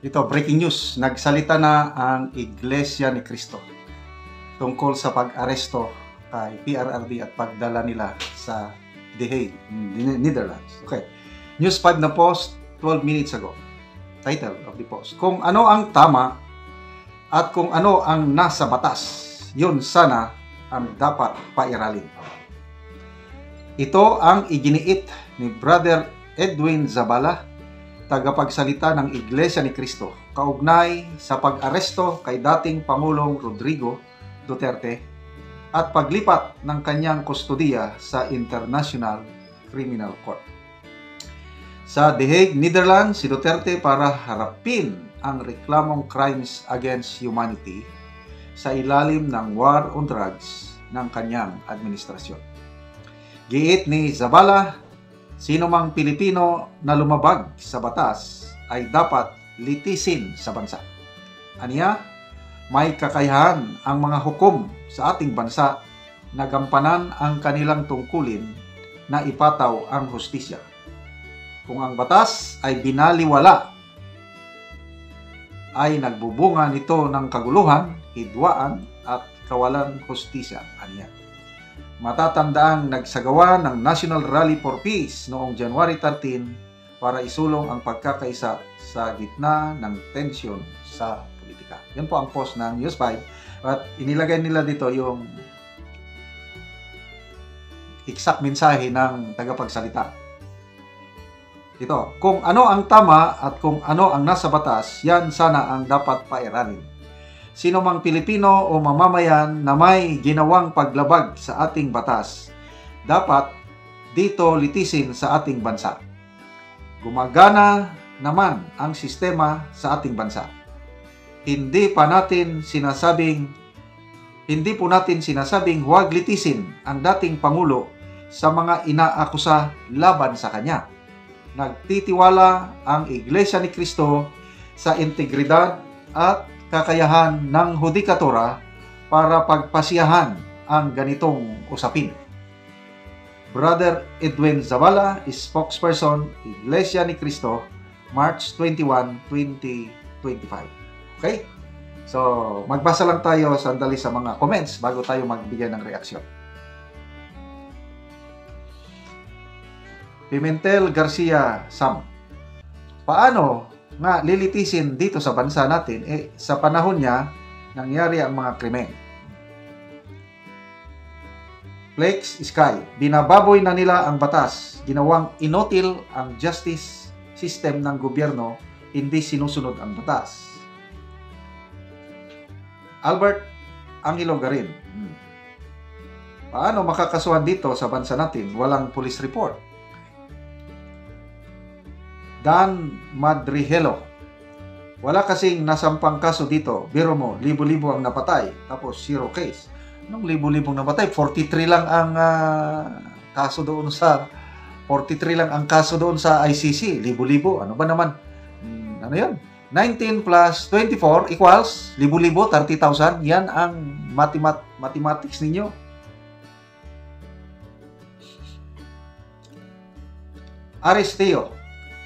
Ito, breaking news. Nagsalita na ang Iglesia ni Cristo tungkol sa pag-aresto kay PRRD at pagdala nila sa The Hague, Netherlands. Okay. News 5 na post 12 minutes ago. Title of the post. Kung ano ang tama at kung ano ang nasa batas, yun sana ang dapat pairalin. Ito ang iginiit ni Brother Edwin Zabala, tagapagsalita ng Iglesia ni Cristo, kaugnay sa pag-aresto kay dating Pangulong Rodrigo Duterte at paglipat ng kanyang kustodiya sa International Criminal Court. Sa The Hague, Netherlands, si Duterte para harapin ang reklamong crimes against humanity sa ilalim ng war on drugs ng kanyang administrasyon. Giit ni Zabala, sino mang Pilipino na lumabag sa batas ay dapat litisin sa bansa. Aniya, may kakayahan ang mga hukom sa ating bansa na gampanan ang kanilang tungkulin na ipataw ang hustisya. Kung ang batas ay binaliwala, ay nagbubunga nito ng kaguluhan, hidwaan at kawalan hustisya. Aniya. Matatandaang nagsagawa ng National Rally for Peace noong January 13 para isulong ang pagkakaisa sa gitna ng tensyon sa politika. Yan po ang post ng News 5 at inilagay nila dito yung exact mensahe ng tagapagsalita. Ito, kung ano ang tama at kung ano ang nasa batas, yan sana ang dapat pairalin. Sino mang Pilipino o mamamayan na may ginawang paglabag sa ating batas, dapat dito litisin sa ating bansa. Gumagana naman ang sistema sa ating bansa. Hindi po natin sinasabing huwag litisin ang dating Pangulo sa mga inaakusa laban sa kanya. Nagtitiwala ang Iglesia ni Cristo sa integridad at kakayahan ng hudikatura para pagpasiyahan ang ganitong usapin. Brother Edwin Zabala, spokesperson, Iglesia ni Cristo, March 21, 2025. Okay? So, magbasa lang tayo sandali sa mga comments bago tayo magbigay ng reaksyon. Pimentel Garcia Sam, paano nga lilitisin dito sa bansa natin, sa panahon niya nangyari ang mga krimen? Flex Sky, binababoy na nila ang batas, ginawang inutil ang justice system ng gobyerno, hindi sinusunod ang batas. Albert Angelo Garin, paano makakasuhan dito sa bansa natin? Walang police report. Dan Madrihelo, wala kasing nasampang kaso dito. Biro mo, libo-libo ang napatay, tapos zero case. Anong libo-libong napatay? 43 lang ang kaso doon sa 43 lang ang kaso doon sa ICC. Libo-libo. Ano ba naman? Ano 'yon? 19 plus 24 equals libo-libo, 30,000. Yan ang mathematics ninyo. Aristeo,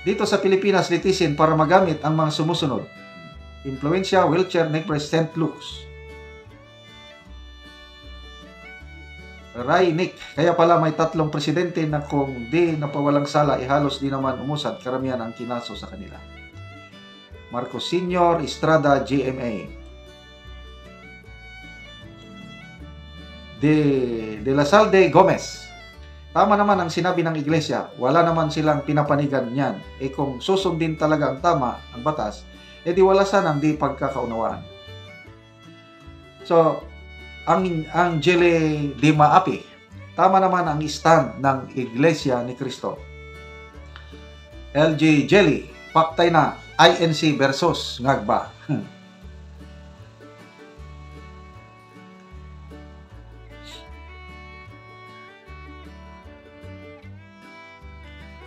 dito sa Pilipinas litisin para magamit ang mga sumusunod. Influensya, wheelchair, Negres, St. Luke's. Ray Nick, kaya pala may 3 presidente na kung di napawalang sala, halos di naman umusad, karamihan ang kinaso sa kanila. Marcos Sr. Estrada, GMA. De La Salde Gomez, tama naman ang sinabi ng Iglesia, wala naman silang pinapanigan niyan. Kung susundin talaga ang tama, ang batas, di wala sanang di pagkakaunawaan. So, ang Jele de Maapi, tama naman ang stand ng Iglesia ni Cristo. LJ Jelly, paktay na INC versus Ngagba.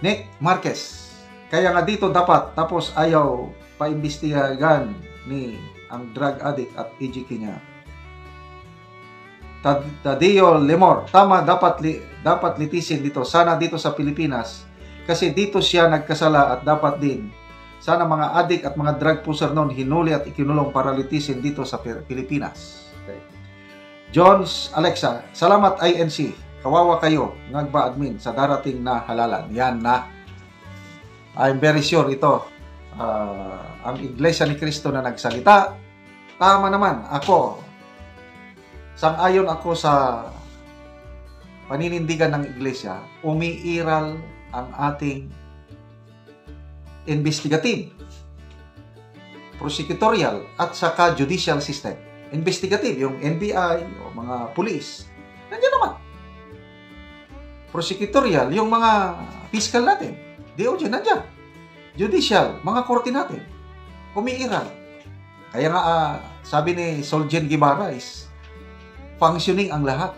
Nick Marquez, kaya nga dito dapat, tapos ayaw paimbestigahan ni ang drug addict at EGK niya. Tadeo Lemor, tama, dapat litisin dito. Sana dito sa Pilipinas kasi dito siya nagkasala at dapat din Sana mga adik at mga drug puser noon hinuli at ikinulong para litisin dito sa Pilipinas. Okay. Jones Alexa, salamat INC. Kawawa kayo, ngagba admin sa darating na halalan. Yan na. I'm very sure ito. Ang Iglesia ni Cristo na nagsalita. Tama naman. Ako, sang-ayon ako sa paninindigan ng Iglesia, umiiral ang ating investigative, prosecutorial, at saka judicial system. Investigative, yung NBI o mga police, nandiyan naman. Prosecutorial, yung mga fiscal natin, DOJ, nandiyan. Judicial, mga korte natin, umiiral. Kaya nga, sabi ni Soljen Guevara is, functioning ang lahat.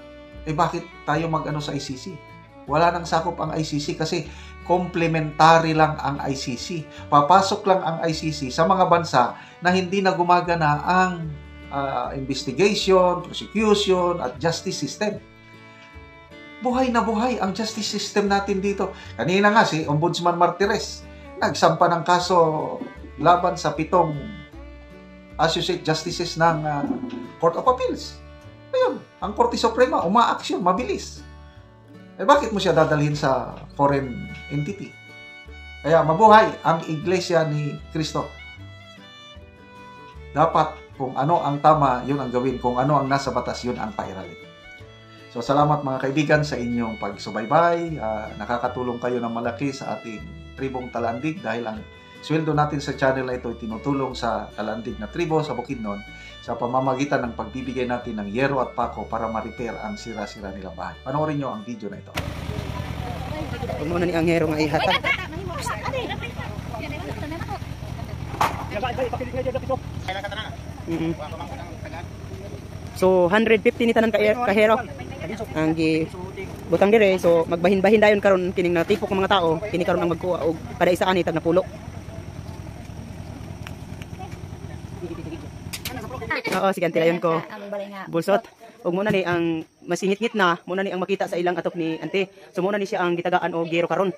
Bakit tayo mag-ano sa ICC? Wala nang sakop ang ICC kasi complementary lang ang ICC. Papasok lang ang ICC sa mga bansa na hindi na gumagana ang investigation, prosecution, at justice system. Buhay na buhay ang justice system natin dito. Kanina nga si Ombudsman Martires, nagsampa ng kaso laban sa 7 associate justices ng Court of Appeals. Ayun, ang Korte Suprema, uma-action, mabilis. Bakit mo siya dadalhin sa foreign entity? Kaya mabuhay ang Iglesia ni Cristo. Dapat kung ano ang tama, yun ang gawin. Kung ano ang nasa batas, yun ang pairalin. So, salamat mga kaibigan sa inyong pagsubaybay. Nakakatulong kayo ng malaki sa ating tribong Talandig dahil ang sweldo natin sa channel na ito ay tinutulong sa Talandig na tribo sa Bukidnon sa pamamagitan ng pagbibigay natin ng yero at pako para ma-repair ang sira-sira nilang bahay. Panoorin nyo ang video na ito. Huwag mo na ni ang yero nga ihatan. So 150 ni tanan kahero ang butang dire, so magbahin-bahin dayon karon kining natipok ng mga tao, kini karon ang magkuha og kada isa ani tag napulo. Oo, sige antilayon ko. Bulsot. Ug muna ni ang masingit-ngit na, muna ni ang makita sa ilang atok ni ante. So muna ni siya ang gitagaan og gero karon.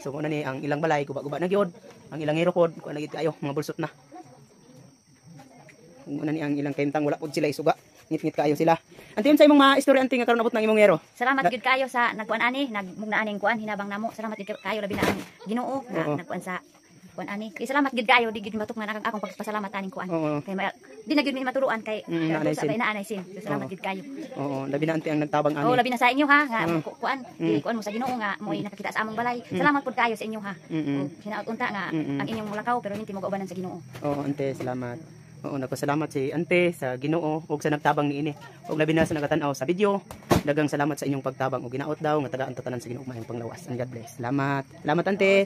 So muna ni ang ilang balay guba-guba na gyud, ang ilang gero pod kuan lagi kayo mga bulsot na. Muna ni ang ilang kaimtang wala pod sila isuga. Ngit-ngit kayo sila. Ante unsa imong mga istorya ante nga karon abot nang imong gero? Salamat gid kayo sa nagkuan ani, nagmugna aning kuan hinabang namo. Salamat gid kayo labi na ang Ginoo nga nagkuan sa kuan ani. Salamat gid kayo di gid matuk nga akong pagpasalamat aning kuan. Kay di na gid mi maturuan kay sa inaanay sin. Salamat gid kayo. Oo, labi na ante ang nagtabang ani. Oo, labi na sa inyo ha nga kuan. Kuan mo sa Ginoo nga mo'y nakakita sa among balay. Salamat pud kayo sa inyo ha. Hinaut-unta nga ang inyong mulakaw pero hindi mo kaubanan sa Ginoo. Oo, ante salamat. Oo, nagpasalamat si ante sa Ginoo ug sa nagtabang niini. Ug labi na sa nagatanaw sa video. Daghang salamat sa inyong pagtabang ug ginaot daw nga tagaan tatanan sa Ginoo maayong panglawas. And God bless. Salamat. Salamat ante.